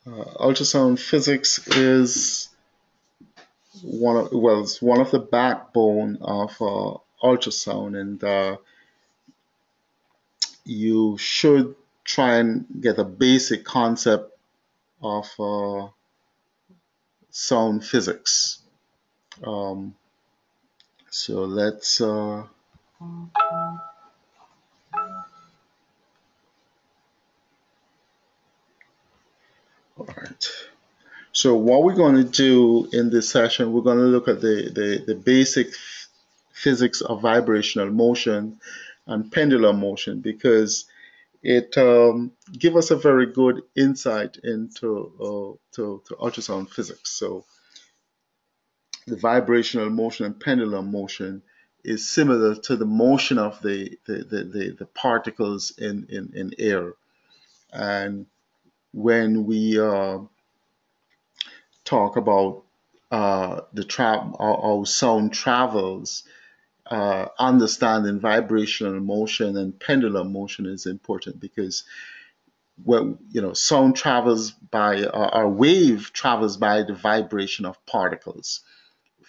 Ultrasound physics is it's one of the backbone of ultrasound, and you should try and get a basic concept of sound physics. Um, so let's all right. So what we're going to do in this session, we're going to look at the basic physics of vibrational motion and pendulum motion because it give us a very good insight into to ultrasound physics. So the vibrational motion and pendulum motion is similar to the motion of the particles in air. And when we talk about how sound travels, understanding vibrational motion and pendulum motion is important because sound travels by our wave travels by the vibration of particles.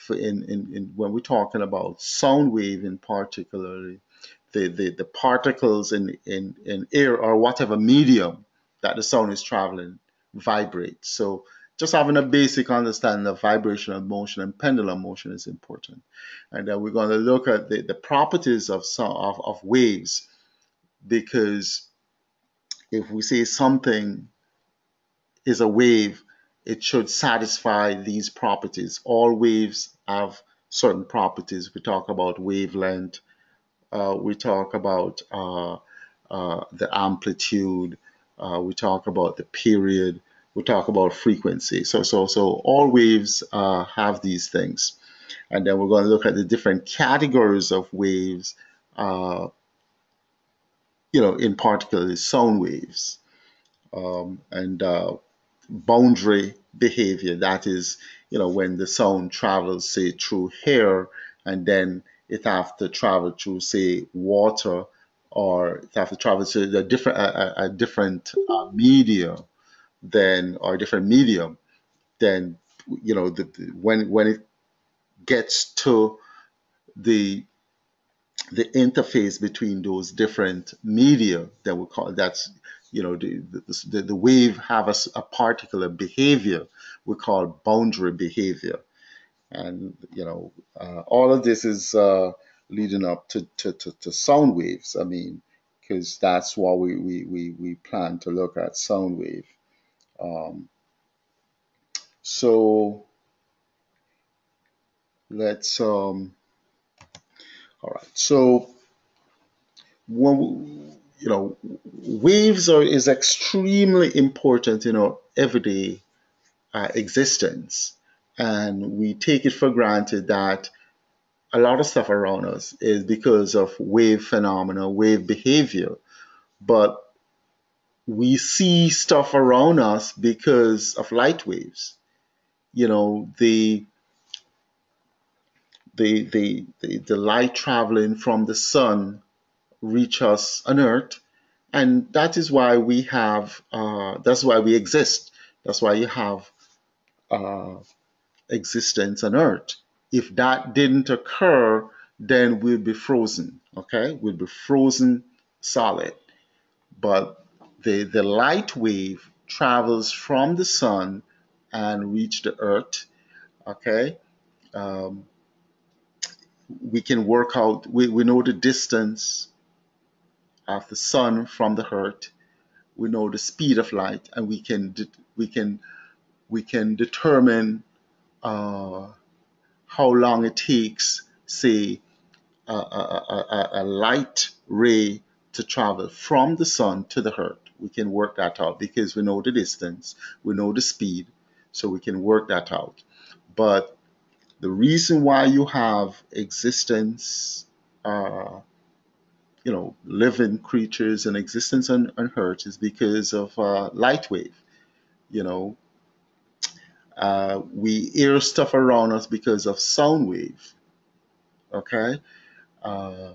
When we're talking about sound wave in particularly, the particles in air or whatever medium that the sound is traveling vibrate. So just having a basic understanding of vibrational motion and pendulum motion is important. And then we're going to look at the properties of of waves because if we say something is a wave, it should satisfy these properties. All waves have certain properties. We talk about wavelength, we talk about the amplitude, we talk about the period, we talk about frequency. So all waves have these things. And then we're going to look at the different categories of waves, uh, in particular sound waves. And boundary behavior. That is, when the sound travels, say, through air, and then it have to travel through, say, water, or it have to travel to a different media, then or a different medium. Then, when it gets to the the interface between those different media, that we call that's the wave have a particular behavior we call boundary behavior. And all of this is leading up to sound waves. I mean, because that's what we plan to look at, sound wave. um, so let's all right. So when waves is extremely important in our everyday existence, and we take it for granted that a lot of stuff around us is because of wave phenomena, wave behavior. But we see stuff around us because of light waves. You know, the light traveling from the sun reach us on Earth, and that is why we have that's why we exist. That's why you have uh, existence on Earth. If that didn't occur, then we'd be frozen. Okay, we'd be frozen solid. But the light wave travels from the sun and reach the Earth. Okay, um, we can work out. We know the distance of the sun from the Earth. We know the speed of light, and we can determine uh, how long it takes, say, a light ray to travel from the sun to the earth. We can work that out because we know the distance, we know the speed, so we can work that out. But the reason why you have existence, uh, living creatures and existence on earth is because of light wave. You know, we hear stuff around us because of sound wave. Okay, uh,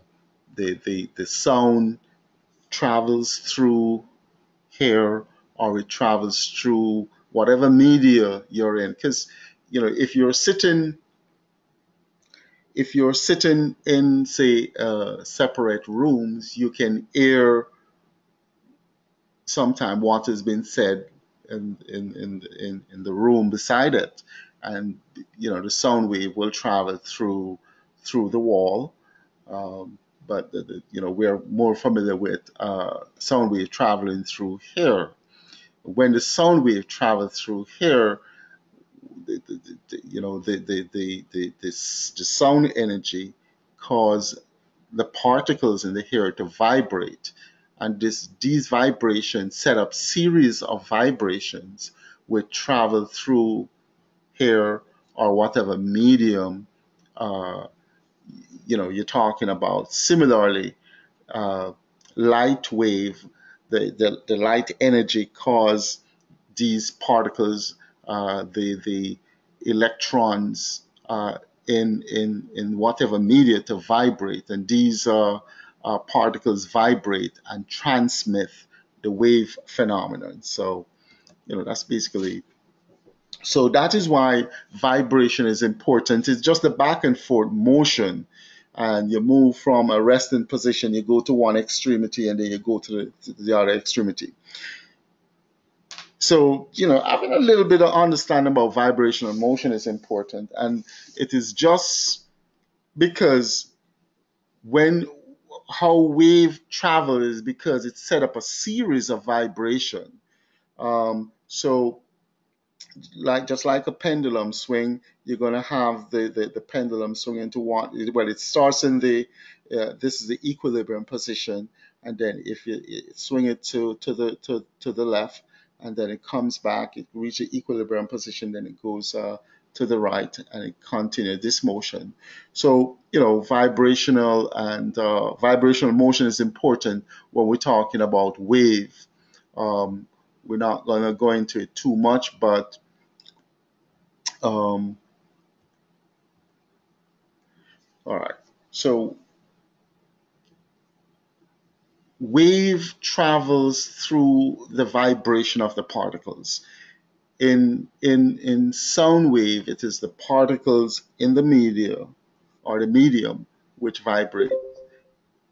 the sound travels through hair, or it travels through whatever media you're in. Because if you're sitting in, say, separate rooms, you can hear sometime what has been said in the room beside it, and the sound wave will travel through the wall. But we're more familiar with sound wave traveling through here. When the sound wave travels through here, the sound energy cause the particles in the hair to vibrate, and these vibrations set up series of vibrations which travel through hair or whatever medium uh, you're talking about. Similarly, uh, light wave, the light energy cause these particles, the electrons in whatever media to vibrate, and these particles vibrate and transmit the wave phenomenon. So that's basically. So that is why vibration is important. It's just the back and forth motion, and you move from a resting position, you go to one extremity, and then you go to the other extremity. So, having a little bit of understanding about vibrational motion is important. And it is just because when how wave travel is because it set up a series of vibration. So, just like a pendulum swing, you're going to have the pendulum swing into one. Well, it starts in this is the equilibrium position, and then if you swing it to the left, and then it comes back, it reaches equilibrium position, then it goes to the right, and it continues this motion. So vibrational motion is important when we're talking about wave. um, we're not going to go into it too much, but um, all right. So wave travels through the vibration of the particles. In sound wave, it is the particles in the media or the medium which vibrate.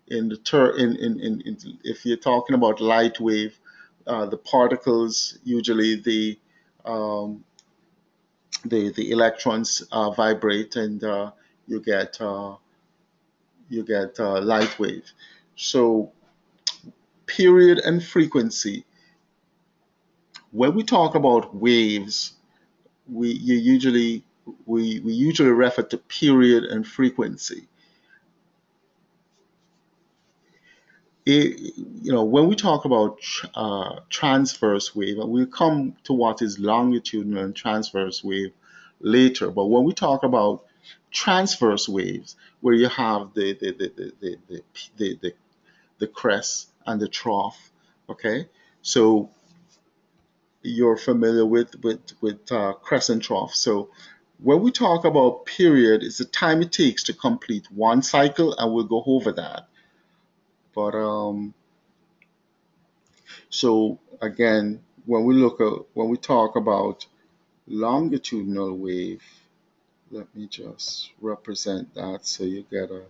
In the ter- in If you're talking about light wave, the particles, usually um, the electrons vibrate, and you get light wave. So period and frequency. When we talk about waves, we usually refer to period and frequency. When we talk about transverse wave, and we'll come to what is longitudinal and transverse wave later. But when we talk about transverse waves, where you have the crest and the trough, okay, so you're familiar with crescent trough. So when we talk about period, it's the time it takes to complete one cycle, and we'll go over that. But so again, when we talk about longitudinal wave, let me just represent that so you get a.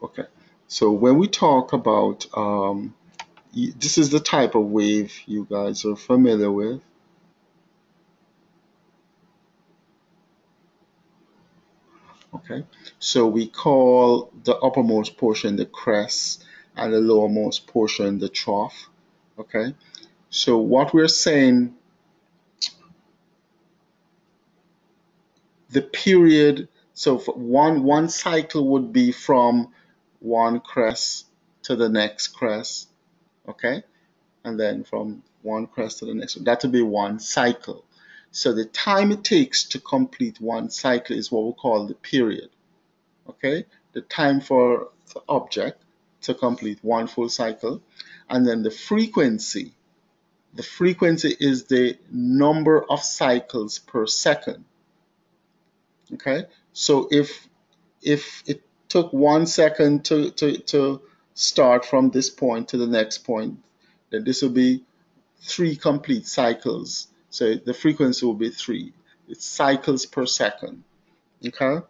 Okay. So when we talk about this is the type of wave you guys are familiar with. Okay, so we call the uppermost portion the crest and the lowermost portion the trough. Okay, so what we're saying, the period, so for one cycle would be from one crest to the next crest. Okay, and then from one crest to the next. That would be one cycle. So the time it takes to complete one cycle is what we call the period. Okay, the time for the object to complete one full cycle. And then the frequency is the number of cycles per second. Okay, so if it took 1 second to start from this point to the next point, then this will be 3 complete cycles. So the frequency will be 3. It's cycles per second. Okay.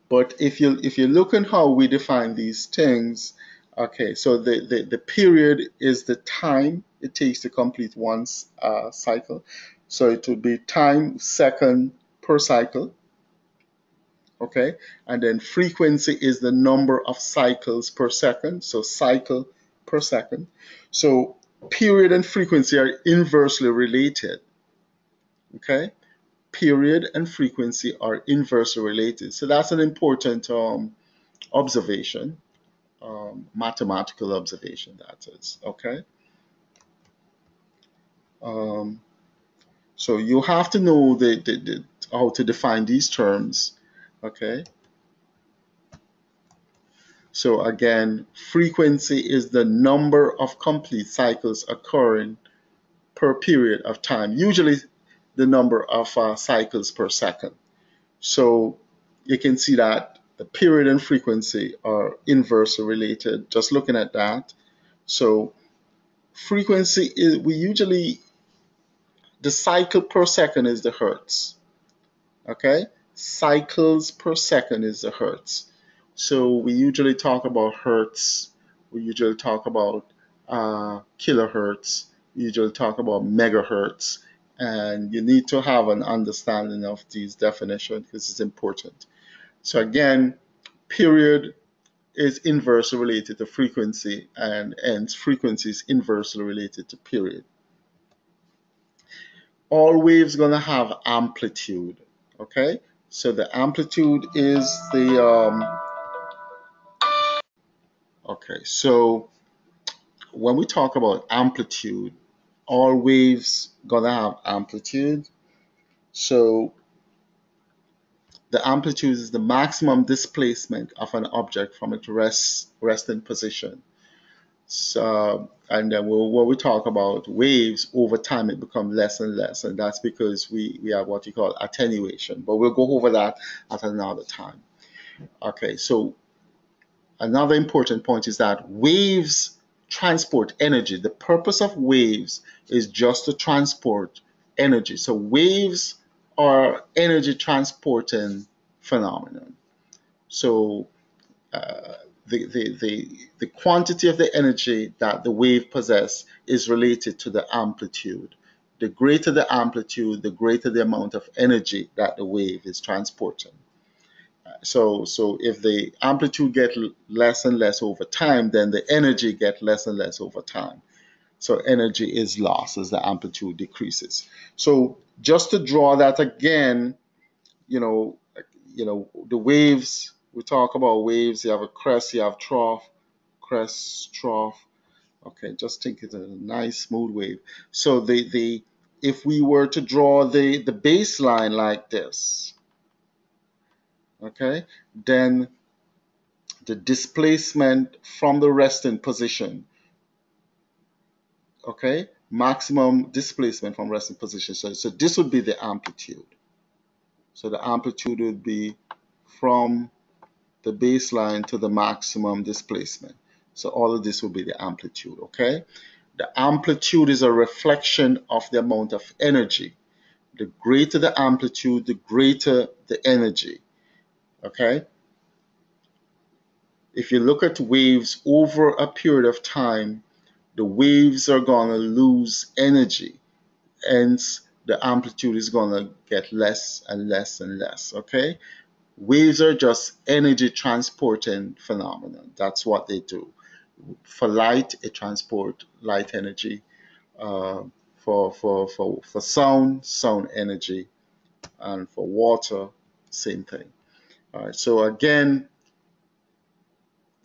But if you look at how we define these things, okay, so the period is the time it takes to complete one cycle. So it would be time second per cycle. Okay, and then frequency is the number of cycles per second, so cycle per second. So period and frequency are inversely related. Okay, period and frequency are inversely related. So that's an important observation, mathematical observation, that is. Okay, um, so you have to know how to define these terms. Okay, so again, frequency is the number of complete cycles occurring per period of time, usually the number of cycles per second. So you can see that the period and frequency are inversely related, just looking at that. So frequency is, the cycle per second is the hertz. Okay, cycles per second is the hertz. So we usually talk about hertz, we usually talk about kilohertz, we usually talk about megahertz, and you need to have an understanding of these definitions because it's important. So again, period is inversely related to frequency, and hence frequency is inversely related to period. All waves gonna have amplitude. Okay, so the amplitude is the okay. So when we talk about amplitude, all waves gonna have amplitude. So the amplitude is the maximum displacement of an object from its resting position. So, and then when we talk about waves, over time it becomes less and less, and that's because we have what you call attenuation. But we'll go over that at another time. Okay, so another important point is that waves transport energy. The purpose of waves is just to transport energy. So waves are energy transporting phenomenon. So uh, the quantity of the energy that the wave possesses is related to the amplitude. The greater the amplitude, the greater the amount of energy that the wave is transporting. So if the amplitude gets less and less over time, then the energy gets less and less over time. So energy is lost as the amplitude decreases. So just to draw that again, you know, the waves. We talk about waves. You have a crest, you have trough, crest, trough. Okay, just think it's a nice smooth wave. So the if we were to draw the baseline like this, okay, then the displacement from the resting position, okay, maximum displacement from resting position. So this would be the amplitude. So the amplitude would be from the baseline to the maximum displacement. So all of this will be the amplitude, okay? The amplitude is a reflection of the amount of energy. The greater the amplitude, the greater the energy, okay? If you look at waves over a period of time, the waves are going to lose energy. Hence, the amplitude is going to get less and less and less, okay? Waves are just energy transporting phenomenon. That's what they do. For light, it transport light energy. For sound energy, and for water, same thing. All right. So again,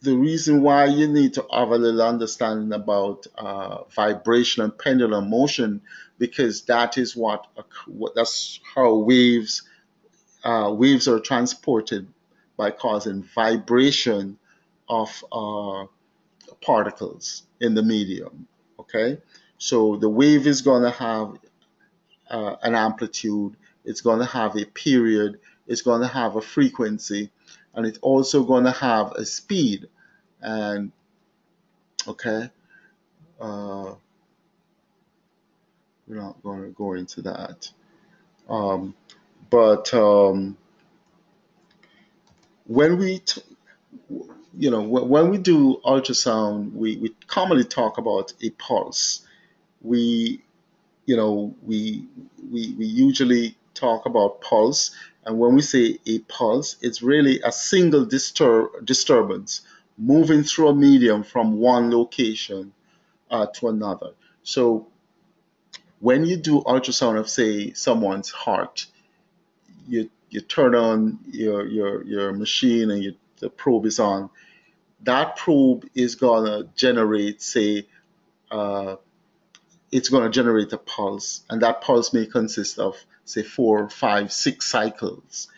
the reason why you need to have a little understanding about vibration and pendulum motion, because that is that's how waves are transported by causing vibration of particles in the medium. Okay, so the wave is going to have an amplitude, it's going to have a period, it's going to have a frequency, and it's also going to have a speed. And okay, uh, we're not going to go into that. Um, but when we, when we do ultrasound, we commonly talk about a pulse. We, we usually talk about pulse, and when we say a pulse, it's really a single disturbance moving through a medium from one location to another. So when you do ultrasound of, say, someone's heart, you turn on your machine and the probe is on. That probe is gonna generate, say, uh, it's gonna generate a pulse, and that pulse may consist of, say, 4, 5, 6 cycles,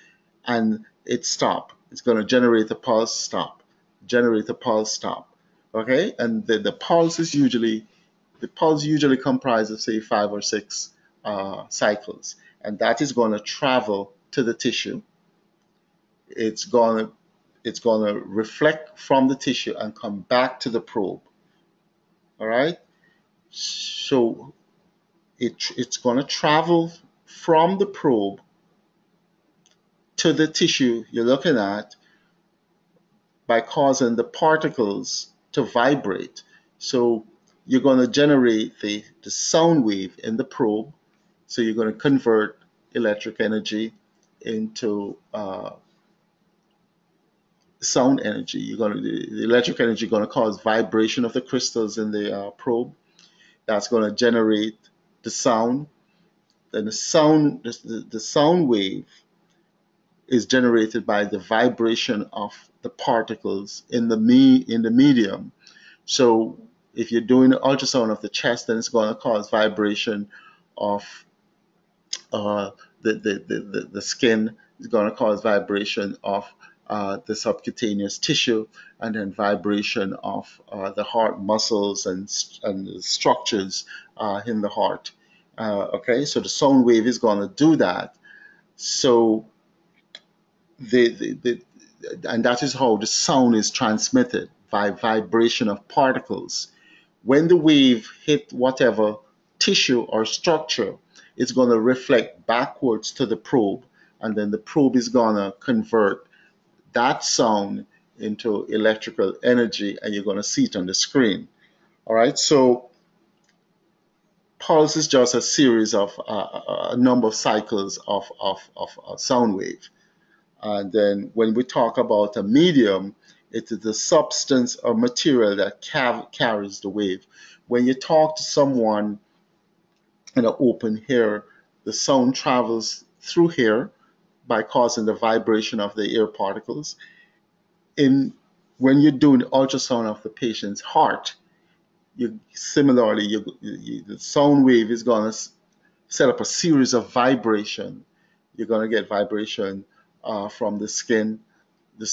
and it stop. It's gonna generate a pulse, stop, generate a pulse, stop. Okay, and the pulse usually comprises, say, 5 or 6 cycles, and that is going to travel to the tissue. It's going to reflect from the tissue and come back to the probe. All right. So it's going to travel from the probe to the tissue you're looking at by causing the particles to vibrate. So you're going to generate the sound wave in the probe. So you're going to convert electric energy into sound energy. The electric energy going to cause vibration of the crystals in the probe. That's going to generate the sound. Then the sound wave is generated by the vibration of the particles in the medium. So if you're doing an ultrasound of the chest, then it's going to cause vibration of uh, the skin, is going to cause vibration of the subcutaneous tissue, and then vibration of the heart muscles and the structures in the heart. Okay, so the sound wave is going to do that. So the and that is how the sound is transmitted by vibration of particles. When the wave hit whatever tissue or structure, it's going to reflect backwards to the probe, and then the probe is going to convert that sound into electrical energy, and you're going to see it on the screen. All right, so pulse is just a series of a number of cycles of a sound wave. And then when we talk about a medium, it is the substance or material that carries the wave. When you talk to someone in an open air, the sound travels through here by causing the vibration of the air particles. In When you're doing ultrasound of the patient's heart, the sound wave is going to set up a series of vibration. You're going to get vibration from the skin, the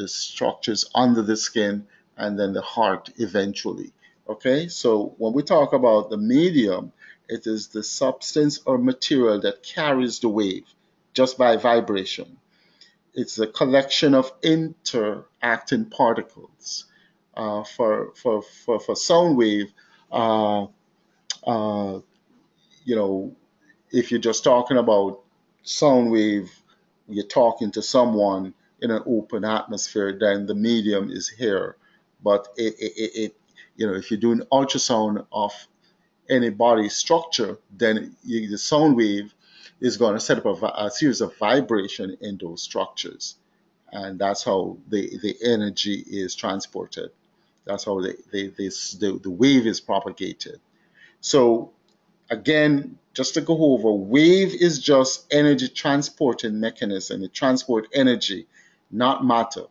structures under the skin, and then the heart eventually. Okay, so when we talk about the medium, it is the substance or material that carries the wave just by vibration. It's a collection of interacting particles. For sound wave, uh, uh, you know, if you're just talking about sound wave, you're talking to someone in an open atmosphere, then the medium is here. But if you're doing ultrasound of any body structure, then the sound wave is going to set up a series of vibration in those structures, and that's how the energy is transported. That's how the wave is propagated. So again, just to go over, wave is just energy transporting mechanism. It transport energy, not matter.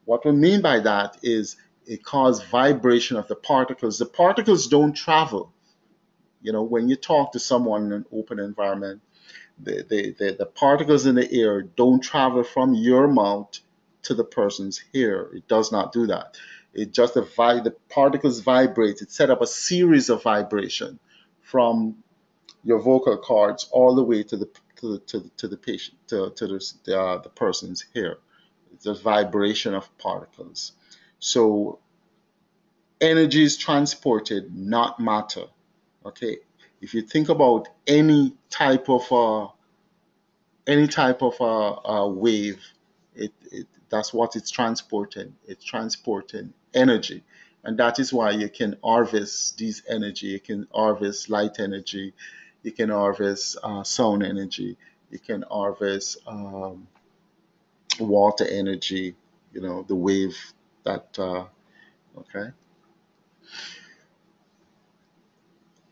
What we mean by that is it causes vibration of the particles. The particles don't travel. When you talk to someone in an open environment, the particles in the air don't travel from your mouth to the person's ear. It does not do that. It just the particles vibrate. It set up a series of vibration from your vocal cords all the way to the patient the person's ear. It's a vibration of particles. So energy is transported, not matter. Okay, if you think about any type of wave, that's what it's transporting. It's transporting energy, and that is why you can harvest these energy. You can harvest light energy, you can harvest sound energy, you can harvest water energy. You know, the wave that. Okay.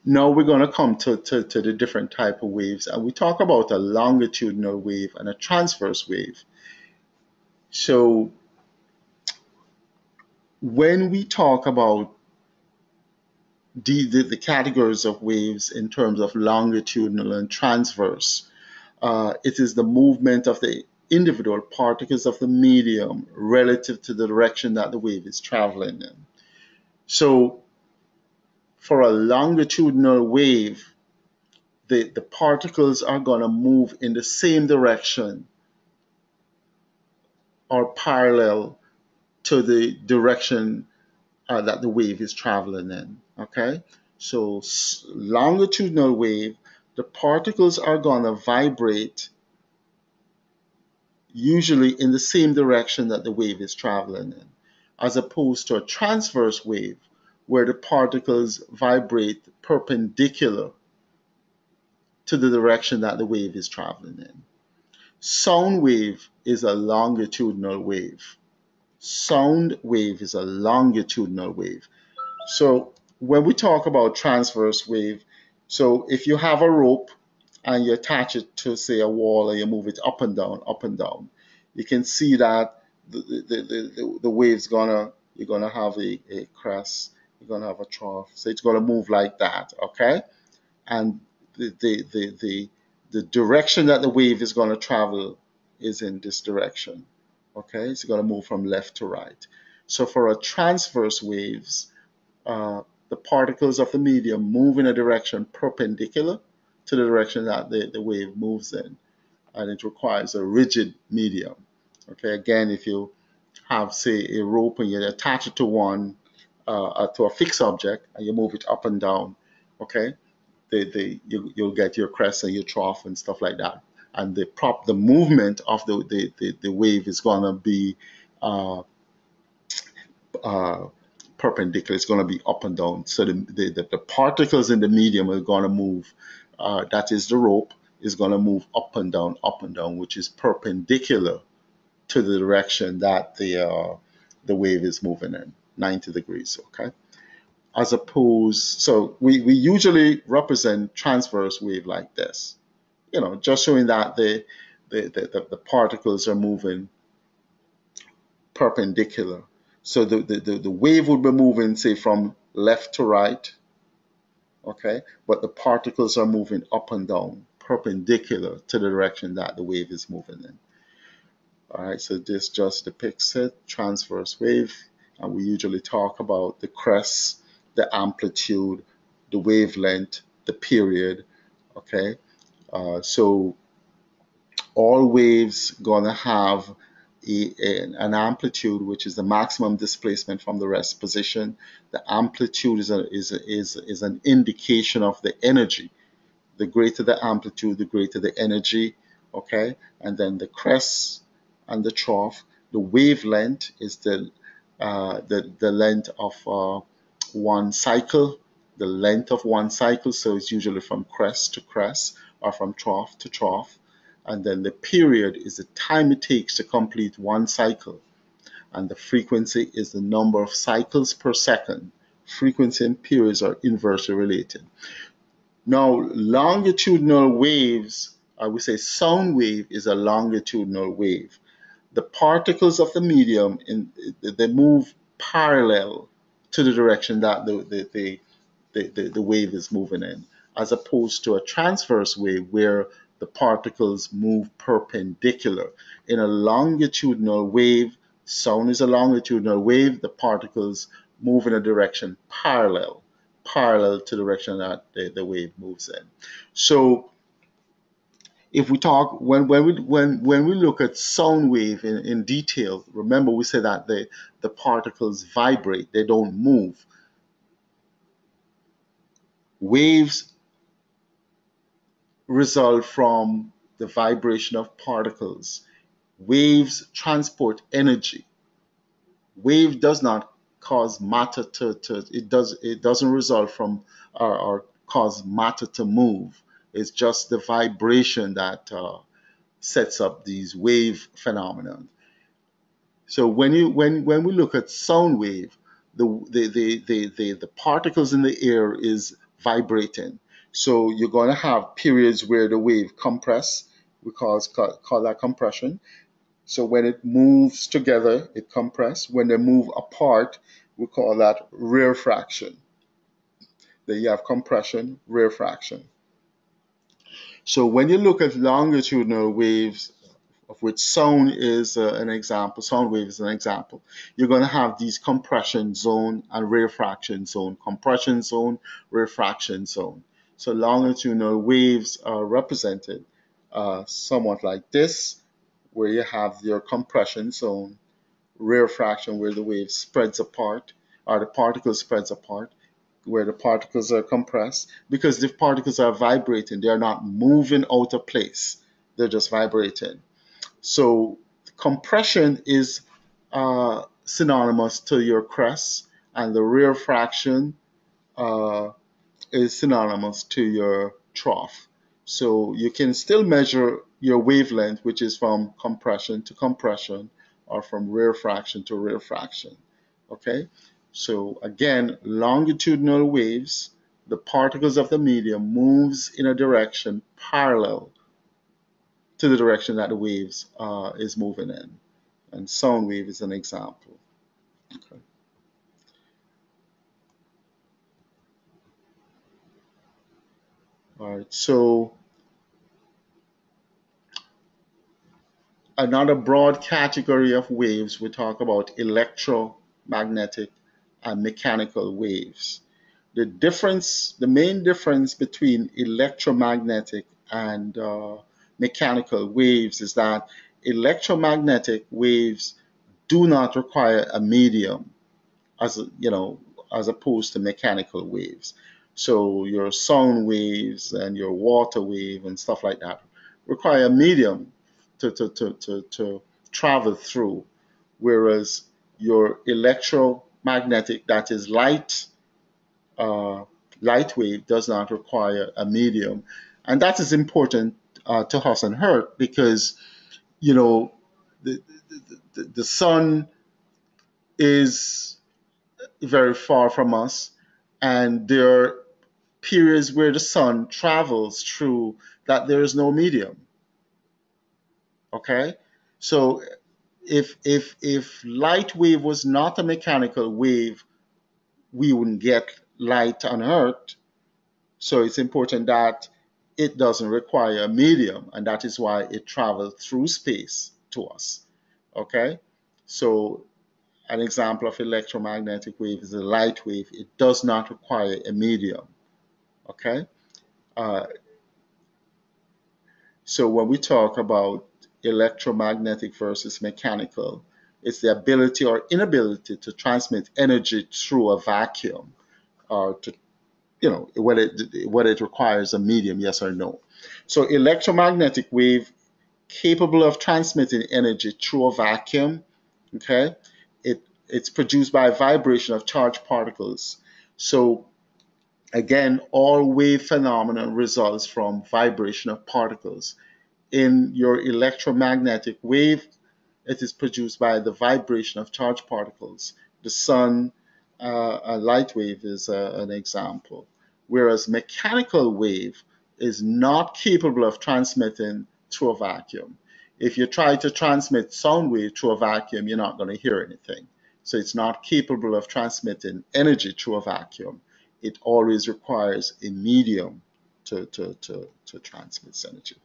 Now we're going to come to the different type of waves, and we talk about a longitudinal wave and a transverse wave. So when we talk about the categories of waves in terms of longitudinal and transverse, it is the movement of the individual particles of the medium relative to the direction that the wave is traveling in. So for a longitudinal wave, the particles are going to move in the same direction or parallel to the direction that the wave is traveling in. Okay, so longitudinal wave, the particles are going to vibrate usually in the same direction that the wave is traveling in, as opposed to a transverse wave where the particles vibrate perpendicular to the direction that the wave is traveling in. Sound wave is a longitudinal wave. Sound wave is a longitudinal wave. So when we talk about transverse wave, so if you have a rope and you attach it to, say, a wall, and you move it up and down, you can see that the wave's you're gonna have a crest, you're gonna have a trough, so it's gonna move like that, okay? And the the the the, the direction that the wave is gonna travel is in this direction, okay? It's gonna move from left to right. So for a transverse waves, the particles of the medium move in a direction perpendicular to the direction that the wave moves in, and it requires a rigid medium. Okay, again, if you have, say, a rope and you attach it to to a fixed object and you move it up and down, okay, you'll get your crest and your trough and stuff like that. And the movement of the wave is going to be uh, uh, perpendicular. It's going to be up and down. So the particles in the medium are going to move. That is the rope is going to move up and down, which is perpendicular to the direction that the wave is moving in, 90 degrees. Okay. As opposed, so we usually represent transverse wave like this. You know, just showing that the particles are moving perpendicular. So the wave would be moving, say, from left to right, okay? But the particles are moving up and down, perpendicular to the direction that the wave is moving in. All right, so this just depicts it, transverse wave, and we usually talk about the crest, the amplitude, the wavelength, the period, okay? So all waves gonna have an amplitude, which is the maximum displacement from the rest position. The amplitude is an indication of the energy. The greater the amplitude, the greater the energy, okay? And then the crest and the trough. The wavelength is the length of one cycle, the length of one cycle. So it's usually from crest to crest or from trough to trough. And then the period is the time it takes to complete one cycle. And the frequency is the number of cycles per second. Frequency and periods are inversely related. Now, longitudinal waves, I would say sound wave is a longitudinal wave. The particles of the medium, they move parallel to the direction that the wave is moving in, as opposed to a transverse wave where the particles move perpendicular. In a longitudinal wave, sound is a longitudinal wave, the particles move in a direction parallel to the direction that the wave moves in. So if we talk when we look at sound wave in detail, remember we said that the particles vibrate, they don't move. Waves result from the vibration of particles. Waves transport energy. Wave does not cause matter to it doesn't result from or cause matter to move. It's just the vibration that sets up these wave phenomena. So when we look at sound wave, the particles in the air is vibrating. So you're going to have periods where the wave compress. We call that compression. So when it moves together, it compress. When they move apart, we call that rarefaction. Then you have compression, rarefaction. So when you look at longitudinal waves, of which sound is an example, sound wave is an example, you're going to have these compression zone and rarefaction zone, compression zone, rarefaction zone. So longitudinal waves are represented somewhat like this, where you have your compression zone, rarefaction where the wave spreads apart, or the particles spreads apart, where the particles are compressed. Because the particles are vibrating, they are not moving out of place, they're just vibrating. So compression is synonymous to your crest, and the rarefaction uh, is synonymous to your trough. So you can still measure your wavelength, which is from compression to compression, or from rarefaction to rarefaction. Okay? So again, longitudinal waves, the particles of the medium moves in a direction parallel to the direction that the waves is moving in. And sound wave is an example. Okay. All right. So another broad category of waves, we talk about electromagnetic and mechanical waves. The main difference between electromagnetic and mechanical waves is that electromagnetic waves do not require a medium, as as opposed to mechanical waves. So your sound waves and your water wave and stuff like that require a medium to travel through, whereas your electromagnetic, that is uh, light wave, does not require a medium. And that is important to us on Earth because, you know, the, the sun is very far from us, and there are periods where the sun travels through that there is no medium. Okay, so if light wave was not a mechanical wave, we wouldn't get light on Earth. So it's important that it doesn't require a medium, and that is why it travels through space to us. Okay, so an example of electromagnetic wave is a light wave. It does not require a medium. Okay, uh, so when we talk about electromagnetic versus mechanical, it's the ability or inability to transmit energy through a vacuum, or to whether it requires a medium, yes or no. So electromagnetic wave capable of transmitting energy through a vacuum. Okay, it's produced by vibration of charged particles. So again, all wave phenomena results from vibration of particles. In your electromagnetic wave, it is produced by the vibration of charged particles. The sun, a light wave is an example. Whereas mechanical wave is not capable of transmitting through a vacuum. If you try to transmit sound wave through a vacuum, you're not going to hear anything. So it's not capable of transmitting energy through a vacuum. It always requires a medium to transmit energy.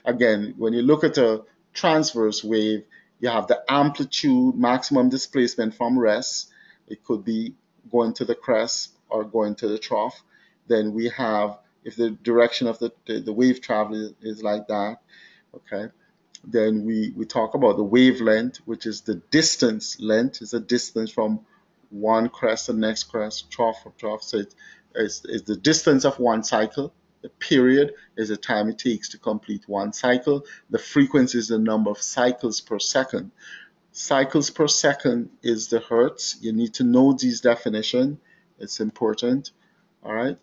Again, when you look at a transverse wave, you have the amplitude, maximum displacement from rest. It could be going to the crest or going to the trough. Then we have, if the direction of the wave travel is like that, okay, then we talk about the wavelength, which is the distance. Length is a distance from one crest to the next crest, trough to trough. So it's the distance of one cycle. The period is the time it takes to complete one cycle. The frequency is the number of cycles per second. Cycles per second is the hertz. You need to know these definition. It's important. All right.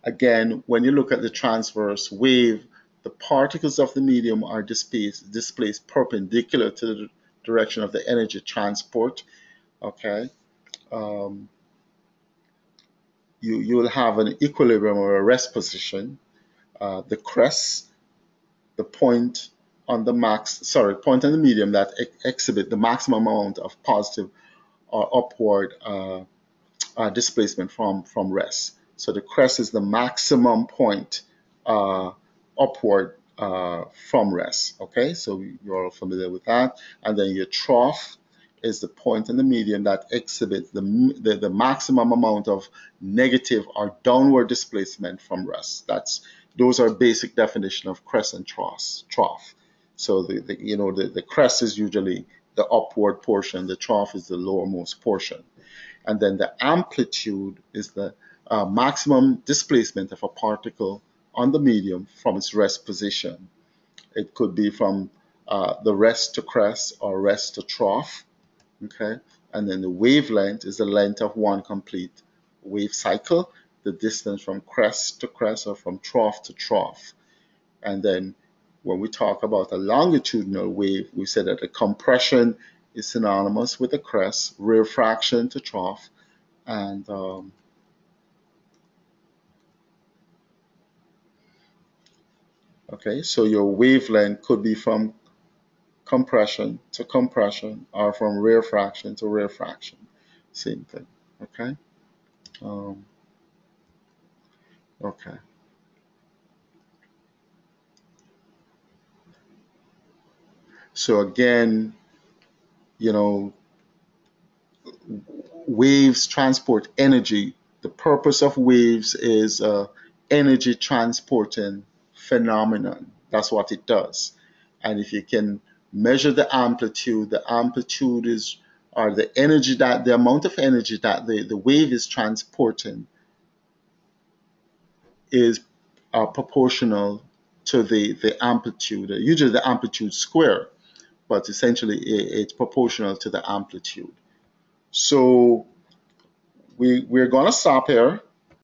Again, when you look at the transverse wave, the particles of the medium are displaced perpendicular to the direction of the energy transport. Okay. Um, you will have an equilibrium or a rest position. The crest, the point on the point on the medium that exhibit the maximum amount of positive or upward displacement from rest. So the crest is the maximum point upward from rest. Okay, so you're all familiar with that. And then your trough is the point in the medium that exhibits the maximum amount of negative or downward displacement from rest. Those are basic definition of crest and trough. So the crest is usually the upward portion, the trough is the lowermost portion. And then the amplitude is the maximum displacement of a particle on the medium from its rest position. It could be from the rest to crest or rest to trough. Okay, and then the wavelength is the length of one complete wave cycle, the distance from crest to crest or from trough to trough. And then when we talk about a longitudinal wave, we said that the compression is synonymous with the crest, rarefaction to trough, and okay, so your wavelength could be from compression to compression or from rarefaction to rarefaction. Same thing. Okay. Um, okay. So again, you know, waves transport energy. The purpose of waves is energy transporting phenomenon. That's what it does. And if you can measure the amplitude is or the amount of energy that the wave is transporting is proportional to the amplitude. Usually the amplitude square, but essentially it's proportional to the amplitude. So we're going to stop here.